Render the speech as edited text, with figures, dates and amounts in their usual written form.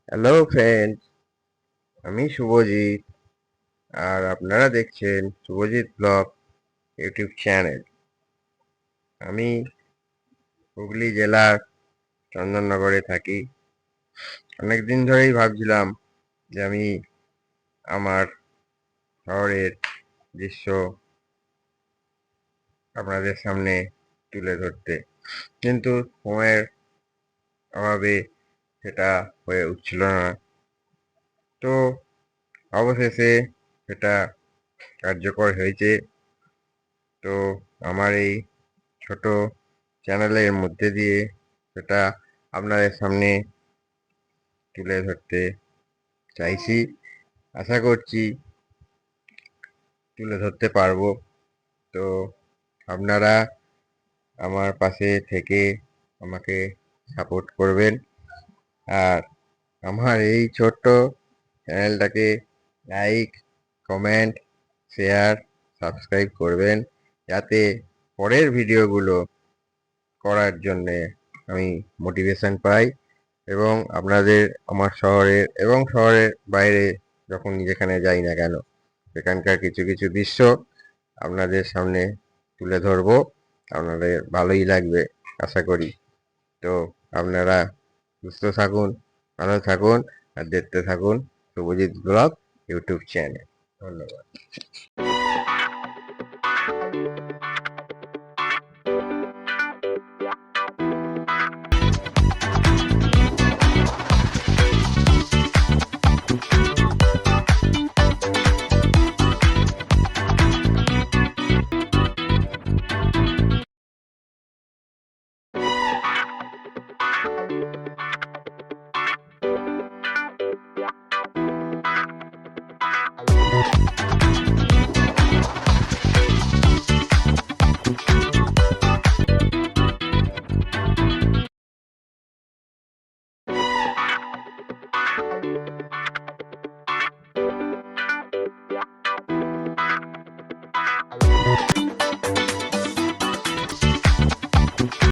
Hello friend, আমি শুভজিৎ। আর আপনারা দেখছেন শুভজিৎ ব্লগ ইউটিউব চ্যানেল। আমি হুগলি জেলার চন্দননগরে থাকি। অনেক দিন ধরেই ভাবছিলাম যে আমি আমার শহরের দৃশ্য আপনাদের সামনে তুলে ধরতে, কিন্তু সময়ের অভাবে সেটা হয়ে উঠছিল না। তো অবশেষে সেটা কার্যকর হয়েছে। তো আমার এই ছোট চ্যানেলের মধ্যে দিয়ে সেটা আপনাদের সামনে তুলে ধরতে চাইছি। আশা করছি তুলে ধরতে পারবো। তো আপনারা আমার পাশে থেকে আমাকে সাপোর্ট করবেন, আর আমার এই ছোট্ট চ্যানেলটাকে লাইক, কমেন্ট, শেয়ার, সাবস্ক্রাইব করবেন, যাতে পরের ভিডিওগুলো করার জন্যে আমি মোটিভেশন পাই। এবং আপনাদের আমার শহরের এবং শহরের বাইরে যখন যেখানে যাই না কেন, সেখানকার কিছু কিছু দৃশ্য আপনাদের সামনে তুলে ধরবো। আপনাদের ভালোই লাগবে আশা করি। তো আপনারা সুস্থ থাকুন, ভালো থাকুন, আর দেখতে থাকুন শুভজিৎ ব্লগ ইউটিউব চ্যানেল। ধন্যবাদ।